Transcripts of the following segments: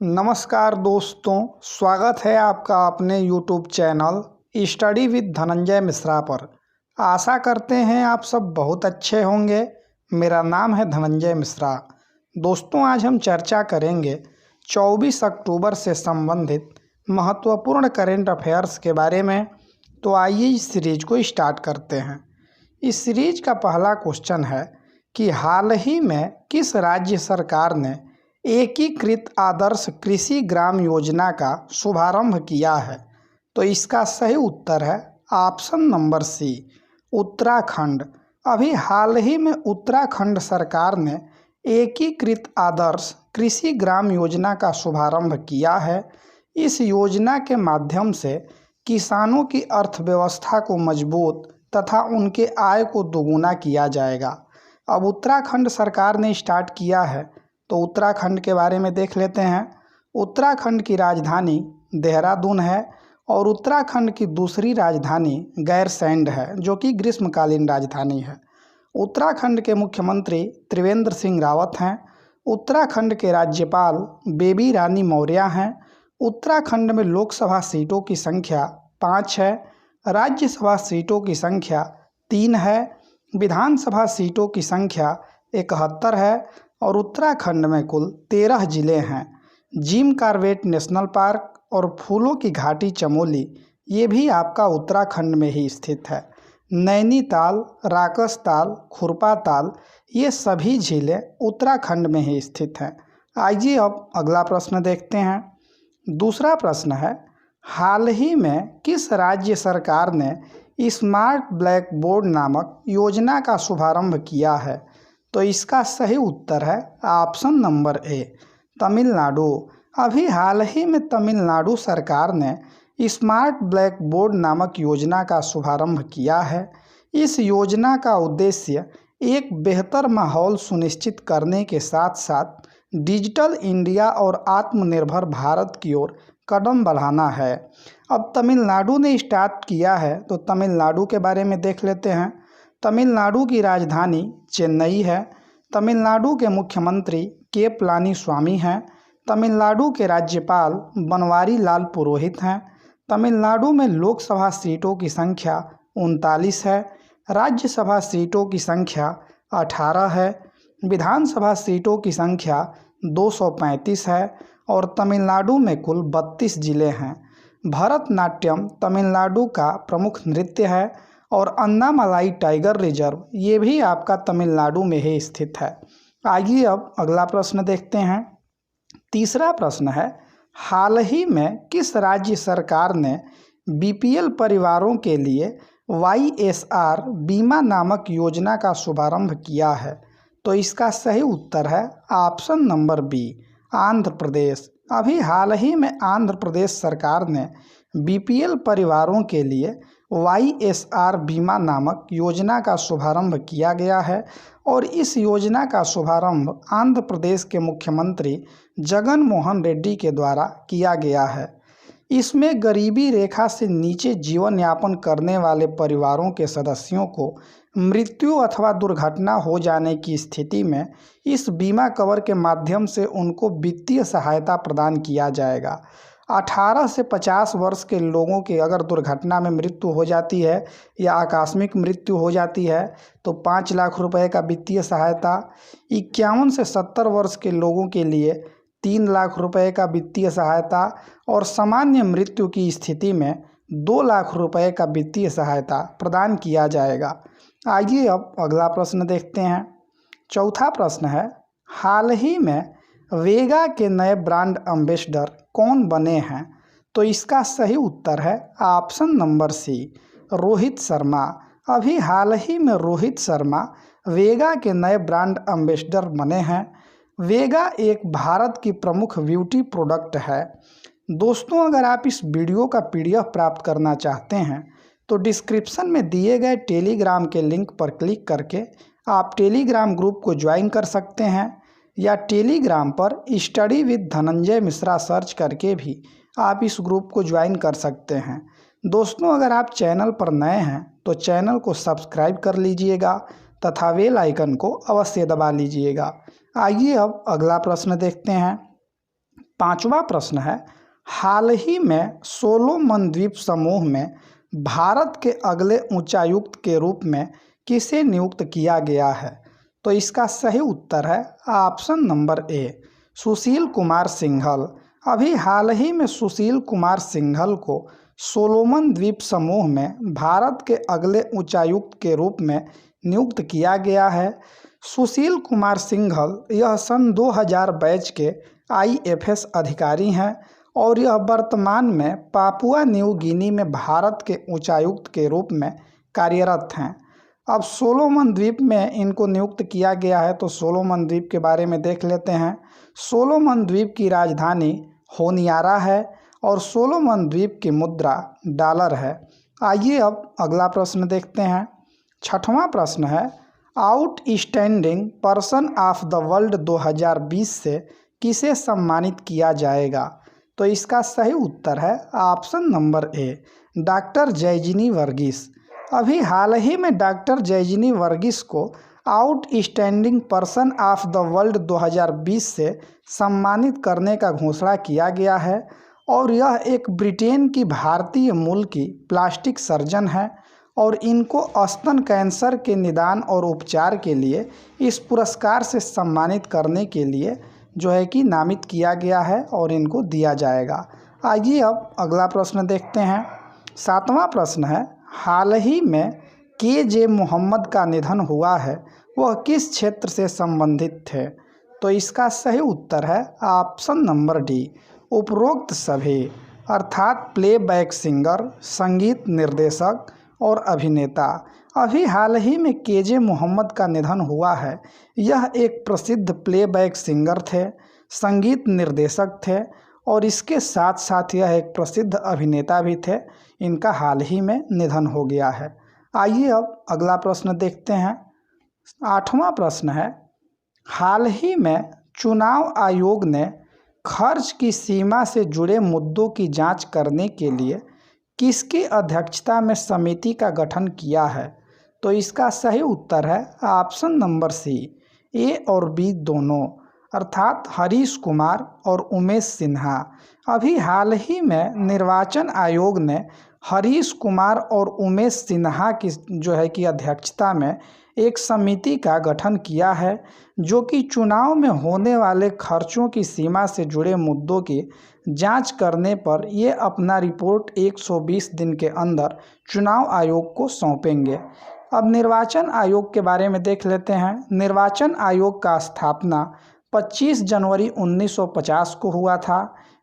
नमस्कार दोस्तों, स्वागत है आपका अपने YouTube channel study with Dhananjay Mishra पर। आशा करते हैं आप सब बहुत अच्छे होंगे। मेरा नाम है धनंजय मिश्रा। दोस्तों, आज हम चर्चा करेंगे 24 अक्टूबर से संबंधित महत्वपूर्ण करेंट अफेयर्स के बारे में। तो आइए इस सीरीज को स्टार्ट करते हैं। इस सीरीज का पहला क्वेश्चन है कि हाल ही में किस राज्य सरकार ने एकीकृत आदर्श कृषि ग्राम योजना का शुभारंभ किया है? तो इसका सही उत्तर है ऑप्शन नंबर सी, उत्तराखंड। अभी हाल ही में उत्तराखंड सरकार ने एकीकृत आदर्श कृषि ग्राम योजना का शुभारंभ किया है। इस योजना के माध्यम से किसानों की अर्थव्यवस्था को मजबूत तथा उनके आय को दोगुना किया जाएगा। अब उत्तराखंड सरकार ने स्टार्ट किया है, तो उत्तराखंड के बारे में देख लेते हैं। उत्तराखंड की राजधानी देहरादून है और उत्तराखंड की दूसरी राजधानी गैरसैंण है, जो कि ग्रीष्मकालीन राजधानी है। उत्तराखंड के मुख्यमंत्री त्रिवेंद्र सिंह रावत हैं। उत्तराखंड के राज्यपाल बेबी रानी मौर्य हैं। उत्तराखंड में लोकसभा सीटों की संख्या 5 है, राज्यसभा सीटों की संख्या 3 है, विधानसभा सीटों की संख्या 71 है और उत्तराखंड में कुल 13 जिले हैं। जिम कॉर्बेट नेशनल पार्क और फूलों की घाटी चमोली, ये भी आपका उत्तराखंड में ही स्थित है। नैनीताल, राकसताल, खुरपाताल, ये सभी झीलें उत्तराखंड में ही स्थित हैं। आइए अब अगला प्रश्न देखते हैं। दूसरा प्रश्न है, हाल ही में किस राज्य सरकार ने स्मार्ट ब्लैक बोर्ड नामक योजना का शुभारंभ किया है? तो इसका सही उत्तर है ऑप्शन नंबर ए, तमिलनाडु। अभी हाल ही में तमिलनाडु सरकार ने स्मार्ट ब्लैक बोर्ड नामक योजना का शुभारंभ किया है। इस योजना का उद्देश्य एक बेहतर माहौल सुनिश्चित करने के साथ साथ डिजिटल इंडिया और आत्मनिर्भर भारत की ओर कदम बढ़ाना है। अब तमिलनाडु ने स्टार्ट किया है, तो तमिलनाडु के बारे में देख लेते हैं। तमिलनाडु की राजधानी चेन्नई है। तमिलनाडु के मुख्यमंत्री के पलानीस्वामी हैं। तमिलनाडु के राज्यपाल बनवारी लाल पुरोहित हैं। तमिलनाडु में लोकसभा सीटों की संख्या 39 है, राज्यसभा सीटों की संख्या 18 है, विधानसभा सीटों की संख्या 235 है और तमिलनाडु में कुल 32 जिले हैं। भरतनाट्यम तमिलनाडु का प्रमुख नृत्य है और अन्नामलाई टाइगर रिजर्व, ये भी आपका तमिलनाडु में ही स्थित है। आइए अब अगला प्रश्न देखते हैं। तीसरा प्रश्न है, हाल ही में किस राज्य सरकार ने बीपीएल परिवारों के लिए YSR बीमा नामक योजना का शुभारंभ किया है? तो इसका सही उत्तर है option number B, Andhra Pradesh. अभी हाल ही में आंध्र प्रदेश सरकार ने बीपीएल परिवारों के लिए YSR बीमा नामक योजना का शुभारंभ किया गया है और इस योजना का शुभारंभ आंध्र प्रदेश के मुख्यमंत्री जगन मोहन रेड्डी के द्वारा किया गया है। इसमें गरीबी रेखा से नीचे जीवन यापन करने वाले परिवारों के सदस्यों को मृत्यु अथवा दुर्घटना हो जाने की स्थिति में इस बीमा कवर के माध्यम से उनको वित्तीय सहायता प्रदान किया जाएगा। 18 से 50 वर्ष के लोगों की अगर दुर्घटना में मृत्यु हो जाती है या आकस्मिक मृत्यु हो जाती है तो 5 लाख रुपए का वित्तीय सहायता, 51 से 70 वर्ष के लोगों के लिए 3 लाख रुपए का वित्तीय सहायता और सामान्य मृत्यु की स्थिति में 2 लाख रुपए का वित्तीय सहायता प्रदान किया जाएगा। आइए अब अगला प्रश्न देखते हैं। चौथा प्रश्न है, हाल ही में वेगा के नए ब्रांड एम्बेसडर कौन बने हैं? तो इसका सही उत्तर है option number C, Rohit Sharma. अभी हाल ही में रोहित शर्मा वेगा के नए ब्रांड एम्बेसडर बने हैं। वेगा एक भारत की प्रमुख ब्यूटी प्रोडक्ट है। दोस्तों, अगर आप इस वीडियो का PDF प्राप्त करना चाहते हैं तो डिस्क्रिप्शन में दिए गए टेलीग्राम के लिंक पर क्लिक करके आप टेलीग्राम ग्रुप को ज्वाइन कर सकते हैं या टेलीग्राम पर study with Dhananjay Mishra search करके भी आप इस ग्रुप को ज्वाइन कर सकते हैं। दोस्तों, अगर आप चैनल पर नए हैं तो चैनल को सब्सक्राइब कर लीजिएगा तथा बेल आइकन को अवश्य दबा लीजिएगा। आइए अब अगला प्रश्न देखते हैं। पांचवा प्रश्न है, हाल ही में सोलोमन द्वीप समूह में भारत के अगले उच्चायुक्त के रूप में किसे नियुक्त किया गया है? तो इसका सही उत्तर है ऑप्शन नंबर ए, सुशील कुमार सिंघल। अभी हाल ही में सुशील कुमार सिंघल को सोलोमन द्वीप समूह में भारत के अगले उच्चायुक्त के रूप में नियुक्त किया गया है। सुशील कुमार सिंघल यह सन 2000 बैच के IFS अधिकारी हैं और यह वर्तमान में पापुआ न्यू गिनी में भारत के उच्चायुक्त के रूप में कार्यरत हैं। अब सोलोमन द्वीप में इनको नियुक्त किया गया है, तो सोलोमन द्वीप के बारे में देख लेते हैं। सोलोमन द्वीप की राजधानी होनियारा है और सोलोमन द्वीप की मुद्रा डॉलर है। आइए अब अगला प्रश्न देखते हैं। छठवां प्रश्न है, outstanding person of the world 2020 से किसे सम्मानित किया जाएगा? तो इसका सही उत्तर है option number A, doctor Jayjini Varghese. अभी हाल ही में डॉक्टर जयजिनी वर्गीस को outstanding person of the world 2020 से सम्मानित करने का घोषणा किया गया है और यह एक ब्रिटेन की भारतीय मूल की प्लास्टिक सर्जन है और इनको स्तन कैंसर के निदान और उपचार के लिए इस पुरस्कार से सम्मानित करने के लिए जो है कि नामित किया गया है और इनको दिया जाएगा। आइए अब अगला प्रश्न देखते हैं। सातवां प्रश्न है, हाल ही में KJ मोहम्मद का निधन हुआ है, वह किस क्षेत्र से संबंधित थे? तो इसका सही उत्तर है ऑप्शन नंबर डी, उपरोक्त सभी, अर्थात प्लेबैक सिंगर, संगीत निर्देशक और अभिनेता। अभी हाल ही में KJ मोहम्मद का निधन हुआ है। यह एक प्रसिद्ध प्लेबैक सिंगर थे, संगीत निर्देशक थे और इसके साथ साथ यह एक प्रसिद्ध अभिनेता भी थे। इनका हाल ही में निधन हो गया है। आइए अब अगला प्रश्न देखते हैं। आठवां प्रश्न है, हाल ही में चुनाव आयोग ने खर्च की सीमा से जुड़े मुद्दों की जांच करने के लिए किसकी अध्यक्षता में समिति का गठन किया है? तो इसका सही उत्तर है ऑप्शन नंबर सी, ए और बी दोनों, अर्थात हरीश कुमार और उमेश सिन्हा। अभी हाल ही में निर्वाचन आयोग ने हरीश कुमार और उमेश सिन्हा की जो है कि अध्यक्षता में एक समिति का गठन किया है जो कि चुनाव में होने वाले खर्चों की सीमा से जुड़े मुद्दों की जांच करने पर ये अपना रिपोर्ट 120 दिन के अंदर चुनाव आयोग को सौंपेंगे। अब निर्वाचन आयोग के बारे में देख लेते हैं। निर्वाचन आयोग का स्थापना 25 जनवरी 1950 को हुआ था।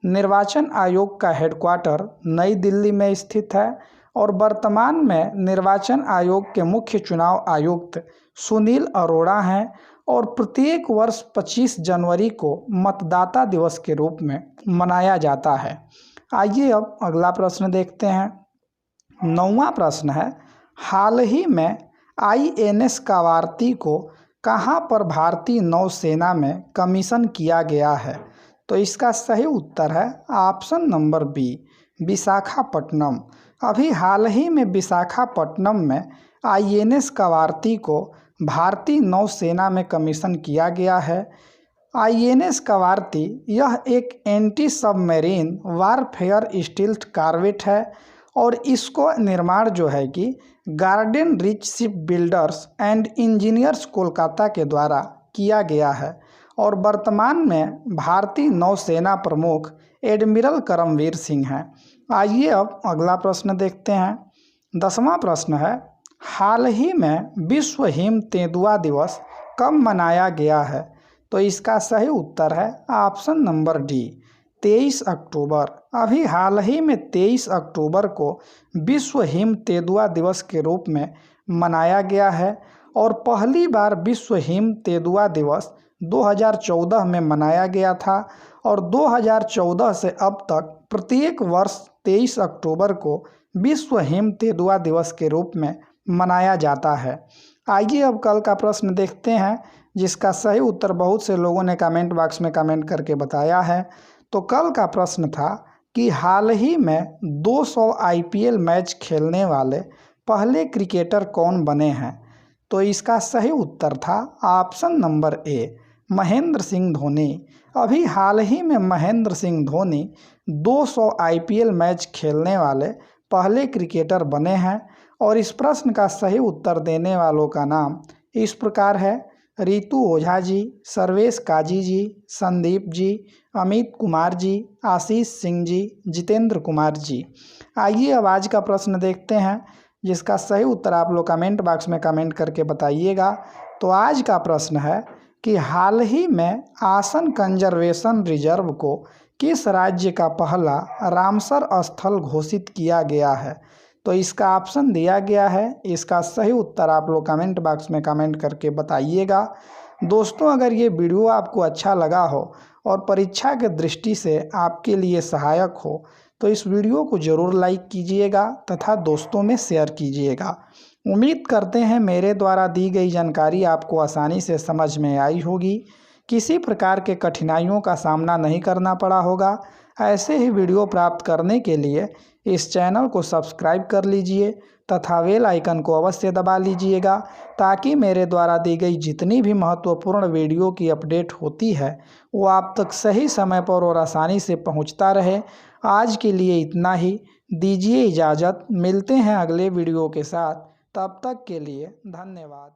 निर्वाचन आयोग का हेडक्वार्टर नई दिल्ली में स्थित है और वर्तमान में निर्वाचन आयोग के मुख्य चुनाव आयुक्त सुनील अरोड़ा हैं और प्रत्येक वर्ष 25 जनवरी को मतदाता दिवस के रूप में मनाया जाता है। आइए अब अगला प्रश्न देखते हैं। 9वां प्रश्न है, हाल ही में INS कावारती को कहां पर भारतीय नौसेना में कमीशन किया गया है? तो इसका सही उत्तर है ऑप्शन नंबर बी, विशाखापट्टनम। अभी हाल ही में विशाखापट्टनम में INS कावारती को भारतीय नौसेना में कमीशन किया गया है। INS कावारती यह एक anti submarine warfare stealth corvette है और इसको निर्माण जो है कि garden rich ship builders and engineers Kolkata के द्वारा किया गया है और वर्तमान में भारतीय नौसेना प्रमुख एडमिरल करमवीर सिंह हैं। आइए अब अगला प्रश्न देखते हैं। 10वां प्रश्न है, हाल ही में विश्व हिम तेंदुआ दिवस कब मनाया गया है? तो इसका सही उत्तर है ऑप्शन नंबर डी, 23 अक्टूबर। अभी हाल ही में 23 अक्टूबर को विश्व हिम तेंदुआ दिवस के रूप में मनाया गया है और पहली बार विश्व हिम तेंदुआ दिवस 2014 में मनाया गया था और 2014 से अब तक प्रत्येक वर्ष 23 अक्टूबर को विश्व हिम तेंदुआ दिवस के रूप में मनाया जाता है। आइए अब कल का प्रश्न देखते हैं जिसका सही उत्तर बहुत से लोगों ने कमेंट बॉक्स में कमेंट करके बताया है। तो कल का प्रश्न था कि हाल ही में 200 IPL मैच खेलने वाले पहले क्रिकेटर कौन बने हैं? तो इसका सही उत्तर था ऑप्शन नंबर ए, महेंद्र सिंह धोनी। अभी हाल ही में महेंद्र सिंह धोनी 200 आईपीएल मैच खेलने वाले पहले क्रिकेटर बने हैं और इस प्रश्न का सही उत्तर देने वालों का नाम इस प्रकार है: रितु ओझा जी, सर्वेश काजी जी, संदीप जी, अमित कुमार जी, आशीष सिंह जी, जितेंद्र कुमार जी। आइए अब आज का प्रश्न देखते हैं, जिसका सही उत्तर आप लोग कमेंट बॉक्स में कमेंट करके बताइएगा। तो आज का प्रश्न है कि हाल ही में आसन कंजर्वेशन रिजर्व को किस राज्य का पहला रामसर स्थल घोषित किया गया है? तो इसका ऑप्शन दिया गया है, इसका सही उत्तर आप लोग कमेंट बॉक्स में कमेंट करके बताइएगा। दोस्तों, अगर ये वीडियो आपको अच्छा लगा हो और परीक्षा के दृष्टि से आपके लिए सहायक हो तो इस वीडियो को ज़रूर लाइक कीजिएगा तथा दोस्तों में शेयर कीजिएगा। उम्मीद करते हैं मेरे द्वारा दी गई जानकारी आपको आसानी से समझ में आई होगी, किसी प्रकार के कठिनाइयों का सामना नहीं करना पड़ा होगा। ऐसे ही वीडियो प्राप्त करने के लिए इस चैनल को सब्सक्राइब कर लीजिए तथा बेल आइकन को अवश्य दबा लीजिएगा, ताकि मेरे द्वारा दी गई जितनी भी महत्वपूर्ण वीडियो की अपडेट होती है वो आप तक सही समय पर और आसानी से पहुंचता रहे। आज के लिए इतना ही, दीजिए इजाज़त। मिलते हैं अगले वीडियो के साथ, तब तक के लिए धन्यवाद।